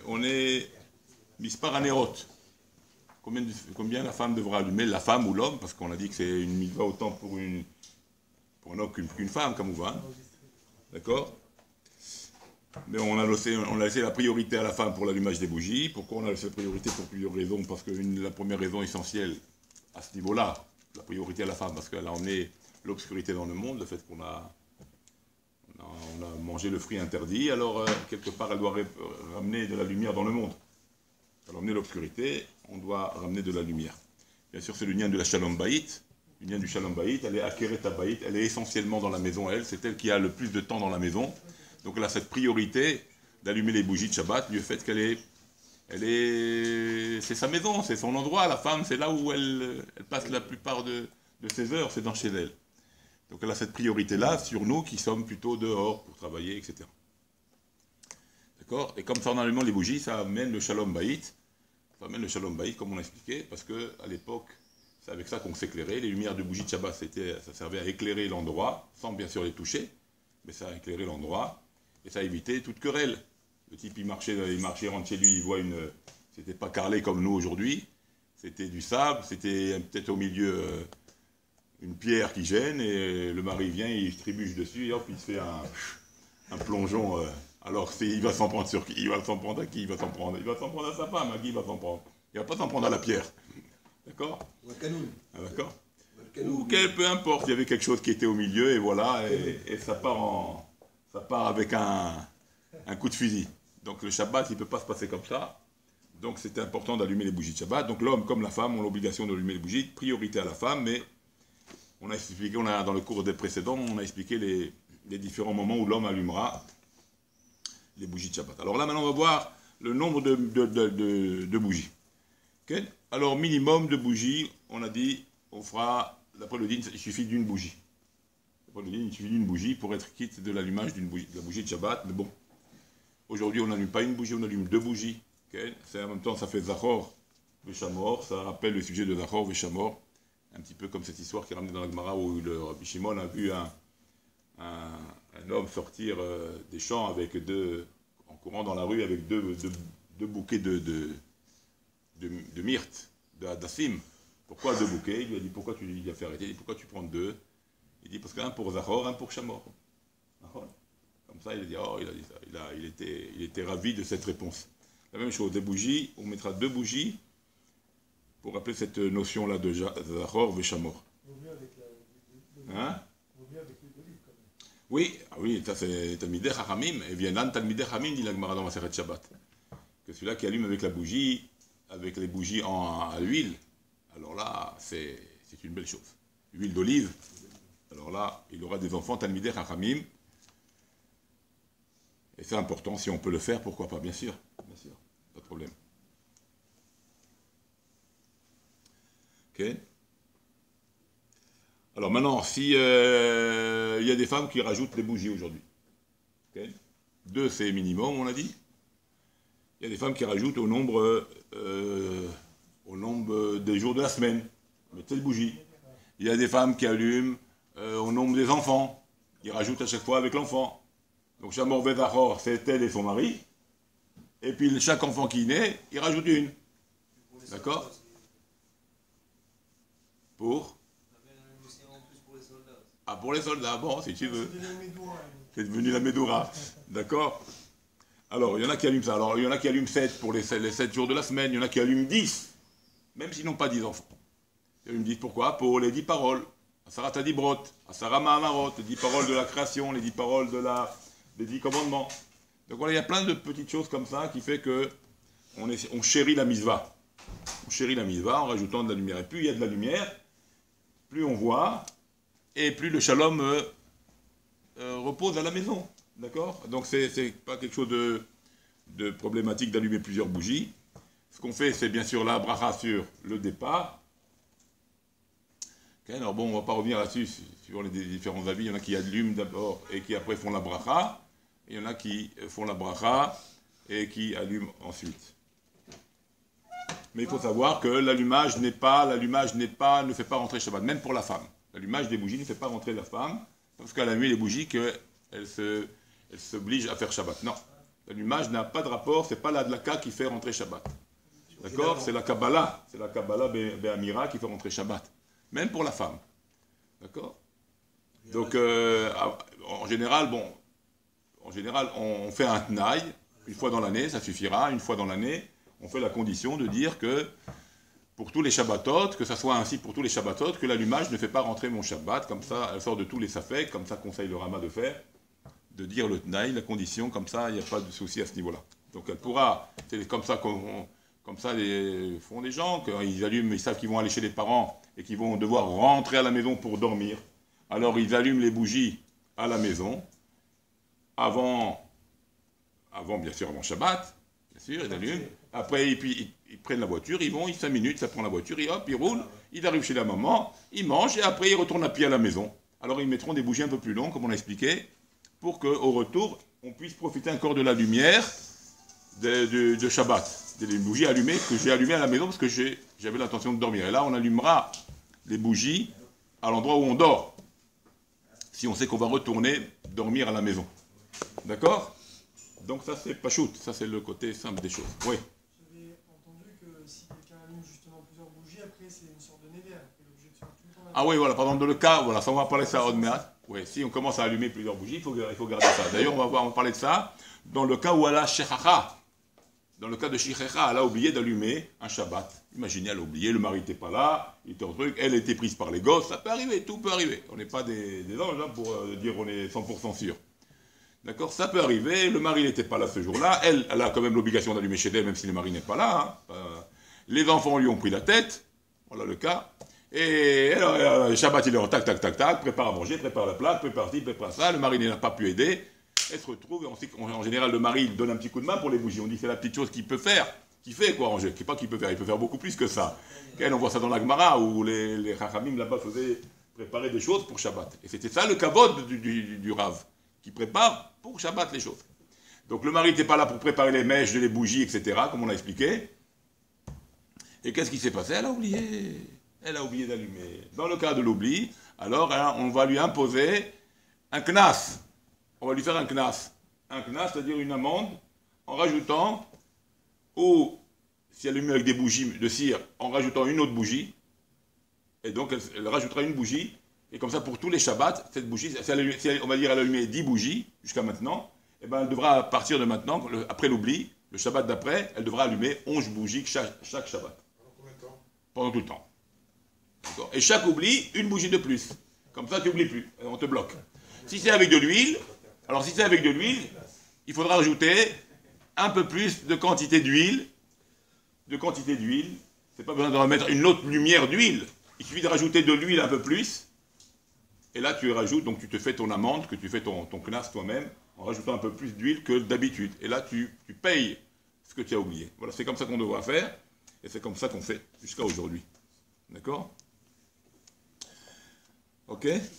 on est mispar anerot. Combien la femme devra allumer, la femme ou l'homme, parce qu'on a dit que c'est une mitzvah autant pour un homme qu'une femme, comme on va. D'accord? Mais on a laissé la priorité à la femme pour l'allumage des bougies. Pourquoi on a laissé la priorité? Pour plusieurs raisons. Parce que la première raison essentielle à ce niveau-là, la priorité à la femme, parce qu'elle a emmené l'obscurité dans le monde, le fait qu'on a mangé le fruit interdit, alors quelque part elle doit ramener de la lumière dans le monde. Elle a emmené l'obscurité, on doit ramener de la lumière. Bien sûr, c'est le lien de la Shalom Bayit. Le lien du Shalom Bayit, elle est Akeret Bayit, elle est essentiellement dans la maison, c'est elle qui a le plus de temps dans la maison. Donc elle a cette priorité d'allumer les bougies de Shabbat, du fait qu'elle c'est sa maison, c'est son endroit, la femme, c'est là où elle passe la plupart de ses heures, c'est dans chez elle. Donc elle a cette priorité-là sur nous qui sommes plutôt dehors pour travailler, etc. D'accord? Et comme ça, en allumant les bougies, ça amène le Shalom Bayit. Ça amène le Shalom Bayit, comme on a expliqué, parce qu'à l'époque, c'est avec ça qu'on s'éclairait. Les lumières de bougies de Shabbat, ça servait à éclairer l'endroit, sans bien sûr les toucher, mais ça a éclairé l'endroit. Et ça a évité toute querelle. Le type, il marchait, rentre chez lui, il voit c'était pas carrelé comme nous aujourd'hui, c'était du sable, c'était peut-être au milieu une pierre qui gêne, et le mari vient, il se trébuche dessus, et hop, il se fait un plongeon. Alors, il va s'en prendre sur qui? Il va s'en prendre à qui? Il va s'en prendre à sa femme, à qui il va s'en prendre? Il va pas s'en prendre à la pierre. D'accord? Ou un canon. Ah, d'accord? Ou peu importe, il y avait quelque chose qui était au milieu, et voilà, et ça part avec un coup de fusil. Donc le Shabbat, il ne peut pas se passer comme ça. Donc c'est important d'allumer les bougies de Shabbat. Donc l'homme comme la femme ont l'obligation d'allumer les bougies. Priorité à la femme, mais on a expliqué, dans le cours des précédents, on a expliqué les différents moments où l'homme allumera les bougies de Shabbat. Alors là, maintenant, on va voir le nombre de bougies. Okay? Alors minimum de bougies, on a dit, on fera, d'après le din, il suffit d'une bougie. Il suffit d'une bougie pour être quitte de l'allumage de la bougie de Shabbat. Mais bon, aujourd'hui, on n'allume pas une bougie, on allume deux bougies. Okay? En même temps, ça fait Zachor Veshamor. Ça rappelle le sujet de Zachor Veshamor. Un petit peu comme cette histoire qui est ramenée dans la Gemara où le Rabbi Shimon a vu un homme sortir des champs en courant dans la rue avec deux bouquets de myrte, d'assim. Pourquoi deux bouquets? Il lui a dit, il a fait arrêter. Il dit, pourquoi tu prends deux? Il dit, parce qu'un pour Zachor, un pour Shamor. Comme ça, il a dit, il a dit ça. Il était ravi de cette réponse. La même chose, des bougies, on mettra deux bougies pour rappeler cette notion-là de Zachor et Shamor. Hein? Oui, ça c'est Talmidei Chachamim, et Viennan Talmidei Chachamim, dit la Gemara dans Masechet Shabbat. Que celui-là qui allume avec la bougie, avec les bougies à l'huile, alors là, c'est une belle chose. Huile d'olive. Alors là, il aura des enfants Talmidei Chachamim. Et c'est important, si on peut le faire, pourquoi pas, bien sûr, pas de problème. Ok. Alors maintenant, si il y a des femmes qui rajoutent des bougies aujourd'hui. Okay. Deux, c'est minimum, on l'a dit. Il y a des femmes qui rajoutent au nombre des jours de la semaine. Mettent telle bougie. Il y a des femmes qui allument au nombre des enfants. Ils rajoutent à chaque fois avec l'enfant. Donc Shamor Vezachor, c'est elle et son mari. Et puis chaque enfant qui naît, il rajoute une. D'accord? Pour? Ah, pour les soldats, bon, si tu veux. C'est devenu la Médoura. D'accord? Alors, il y en a qui allument ça. Alors, il y en a qui allument 7 pour les 7 jours de la semaine. Il y en a qui allument 10. Même s'ils n'ont pas 10 enfants. Ils allument 10 pourquoi? Pour les 10 paroles. Asara Tadibrot, Asara Mahamarot, les 10 paroles de la création, les 10 paroles des 10 commandements. Donc voilà, il y a plein de petites choses comme ça qui fait que on chérit la mitzvah. On chérit la mitzvah en rajoutant de la lumière. Et plus il y a de la lumière, plus on voit, et plus le shalom repose à la maison. D'accord? Donc c'est pas quelque chose de problématique d'allumer plusieurs bougies. Ce qu'on fait, c'est bien sûr la bracha sur le départ. Okay, alors bon, on ne va pas revenir là-dessus, sur les différents avis. Il y en a qui allument d'abord et qui après font la bracha. Il y en a qui font la bracha et qui allument ensuite. Mais il faut savoir que l'allumage ne fait pas rentrer Shabbat, même pour la femme. L'allumage des bougies ne fait pas rentrer la femme, parce qu'elle a mis les bougies qu'elle s'oblige à faire Shabbat. Non. L'allumage n'a pas de rapport, c'est pas l'adlaka qui fait rentrer Shabbat. D'accord? C'est la Kabbalah Be'amira qui fait rentrer Shabbat. Même pour la femme. D'accord? Donc, en général, on fait un tnaï, une fois dans l'année, ça suffira, une fois dans l'année, on fait la condition de dire que pour tous les Shabbatot, que ça soit ainsi pour tous les Shabbatot, que l'allumage ne fait pas rentrer mon Shabbat, comme ça, elle sort de tous les safek, comme ça conseille le Rama de faire, de dire le tnaï, la condition, comme ça, il n'y a pas de souci à ce niveau-là. Donc elle pourra, c'est comme ça font des gens, qu'ils allument, ils savent qu'ils vont aller chez les parents et qu'ils vont devoir rentrer à la maison pour dormir. Alors ils allument les bougies à la maison, avant bien sûr, avant Shabbat, bien sûr, ils allument. Après, ils prennent la voiture, ils vont, 5 minutes, ça prend la voiture, et hop, ils roulent, ils arrivent chez la maman, ils mangent, et après ils retournent à pied à la maison. Alors ils mettront des bougies un peu plus longues, comme on l'a expliqué, pour qu'au retour, on puisse profiter encore de la lumière de Shabbat. Des bougies allumées que j'ai allumées à la maison parce que j'avais l'intention de dormir. Et là, on allumera les bougies à l'endroit où on dort, si on sait qu'on va retourner dormir à la maison. D'accord? Donc ça, c'est pachout, ça c'est le côté simple des choses. Oui. J'avais entendu que si quelqu'un allume justement plusieurs bougies, après c'est une sorte de néder, il est obligé de faire tout le temps. Ah oui, voilà, par exemple, dans le cas, voilà, ça on va parler de ça à Odmeat. Oui, si on commence à allumer plusieurs bougies, il faut garder ça. D'ailleurs, on va parler de ça dans le cas où elle a shechacha. Dans le cas de shechacha, elle a oublié d'allumer un Shabbat. Imaginez, elle a oublié, le mari n'était pas là, il était en truc, elle était prise par les gosses, ça peut arriver, tout peut arriver. On n'est pas des anges là pour dire on est 100% sûr. D'accord? Ça peut arriver, le mari n'était pas là ce jour-là, elle a quand même l'obligation d'allumer chez elle, même si le mari n'est pas là. Hein. Les enfants lui ont pris la tête, voilà le cas. Et Shabbat, il est en tac, prépare à manger, prépare la plaque, prépare ci, prépare ça, le mari n'a pas pu aider, elle se retrouve, et on sait qu'en général, le mari, il donne un petit coup de main pour les bougies, on dit c'est la petite chose qu'il peut faire, qu'il fait quoi, pas qu'il peut faire, il peut faire beaucoup plus que ça. On voit ça dans la Gemara, où les Chachamim là-bas faisaient préparer des choses pour Shabbat. Et c'était ça le kavod du Rav, qui prépare pour Shabbat les choses. Donc le mari n'était pas là pour préparer les mèches, les bougies, etc., comme on l'a expliqué. Et qu'est-ce qui s'est passé? Elle a oublié. Elle a oublié d'allumer. Dans le cas de l'oubli, alors on va lui imposer un knas. On va lui faire un knas. Un knas, c'est-à-dire une amende, en rajoutant, ou si elle allume avec des bougies de cire, en rajoutant une autre bougie. Et donc elle rajoutera une bougie. Et comme ça, pour tous les Shabbats, cette bougie, on va dire elle a allumé 10 bougies jusqu'à maintenant, et ben elle devra, à partir de maintenant, après l'oubli, le Shabbat d'après, elle devra allumer 11 bougies chaque Shabbat. Pendant combien de temps? Pendant tout le temps. Et chaque oubli, une bougie de plus. Comme ça, tu n'oublies plus. On te bloque. Si c'est avec de l'huile, alors si c'est avec de l'huile, il faudra rajouter un peu plus de quantité d'huile. C'est pas besoin de remettre une autre lumière d'huile. Il suffit de rajouter de l'huile un peu plus. Et là, tu rajoutes, donc tu te fais ton amende, que tu fais ton knas toi-même, en rajoutant un peu plus d'huile que d'habitude. Et là, tu payes ce que tu as oublié. Voilà, c'est comme ça qu'on devra faire. Et c'est comme ça qu'on fait jusqu'à aujourd'hui. D'accord? Ok? Quelqu'un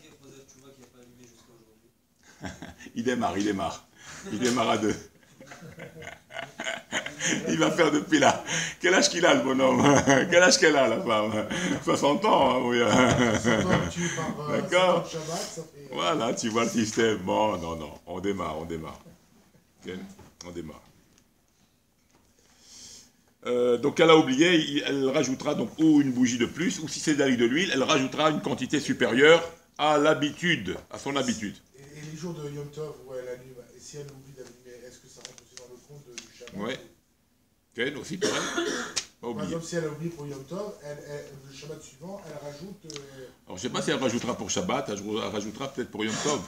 qui a posé le tchouva qui n'a pas allumé jusqu'à aujourd'hui. Il démarre à 2. Il va faire depuis là. Quel âge qu'il a, le bonhomme? Quel âge qu'elle a, la femme? 60 ans, hein, oui. 60 ans, tu pars D'accord. Shabbat, ça fait... Voilà, tu vois le système. Bon, non, on démarre. Ok, on démarre. Donc elle a oublié, elle rajoutera donc ou une bougie de plus, ou si c'est avec de l'huile, elle rajoutera une quantité supérieure à l'habitude, à son habitude. Et les jours de Yom Tov où elle allume, et si elle oublie d'allumer, est-ce que ça rentre aussi dans le compte du Shabbat? Oui. Ken aussi, pareil. Pas Par oublié. exemple, si elle a oublié pour Yom Tov, le Shabbat suivant, elle rajoute... Alors je ne sais pas si elle rajoutera pour Shabbat, elle rajoutera peut-être pour Yom Tov.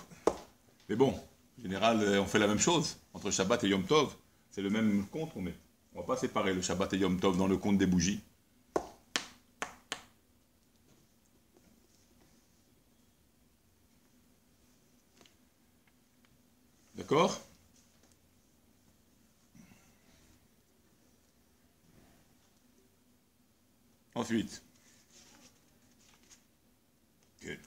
Mais bon, en général, on fait la même chose. Entre Shabbat et Yom Tov, c'est le même compte qu'on met. On ne va pas séparer le Shabbat et Yom Tov dans le compte des bougies. D'accord? Ensuite. Ok.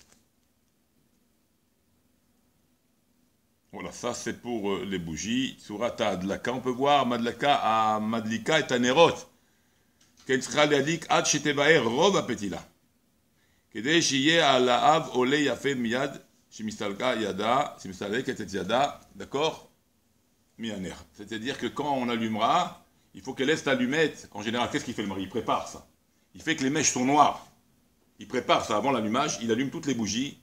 Voilà, ça c'est pour les bougies. Surata Adlaka, on peut voir Madlaka à Madlika et Anerot. Kentzra liadik ad shetebaer rov apetila. Kedei shiye alaav ole yafe miyad shemistalka yada, shemistaleket et yada. D'accord? mis un air. C'est-à-dire que quand on allumera, il faut qu'elle laisse l'allumette. En général, qu'est-ce qu'il fait le mari? Il prépare ça. Il fait que les mèches sont noires. Il prépare ça avant l'allumage, il allume toutes les bougies,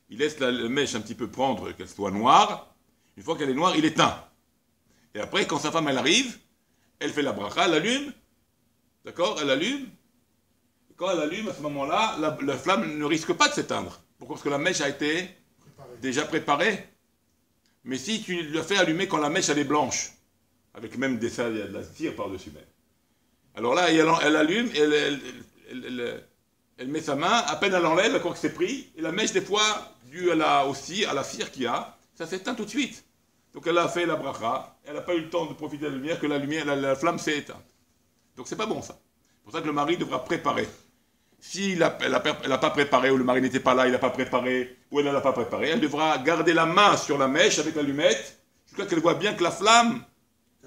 il laisse la mèche un petit peu prendre, qu'elle soit noire. Une fois qu'elle est noire, il éteint. Et après, quand sa femme elle arrive, elle fait la bracha, elle allume. D'accord? Elle allume. Et quand elle allume, à ce moment-là, la flamme ne risque pas de s'éteindre. Pourquoi? Parce que la mèche a été déjà préparée. Mais si tu la fais allumer quand la mèche elle est blanche, avec même de la cire par-dessus même. Alors là, elle allume, et elle met sa main, à peine elle enlève, elle croit que c'est pris, et la mèche, des fois, due à la cire qu'il y a, ça s'éteint tout de suite. Donc elle a fait la bracha, elle n'a pas eu le temps de profiter de la lumière, que la flamme s'est éteinte. Donc c'est pas bon ça. C'est pour ça que le mari devra préparer. S'il n'a pas préparé, ou le mari n'était pas là, il n'a pas préparé, ou elle n'a pas préparé, elle devra garder la main sur la mèche avec l'allumette, jusqu'à qu'elle voit bien que la flamme,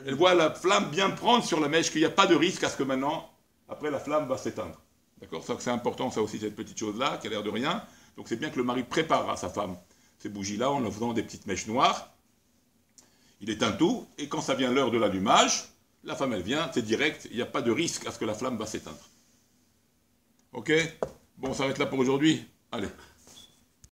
elle voit la flamme bien prendre sur la mèche, qu'il n'y a pas de risque à ce que maintenant, après la flamme va s'éteindre. D'accord? C'est important ça aussi, cette petite chose-là, qui a l'air de rien. Donc c'est bien que le mari prépare à sa femme ces bougies-là en leur faisant des petites mèches noires. Il éteint tout, et quand ça vient l'heure de l'allumage, la femme elle vient, c'est direct, il n'y a pas de risque à ce que la flamme va s'éteindre. Ok? Bon, on s'arrête là pour aujourd'hui. Allez.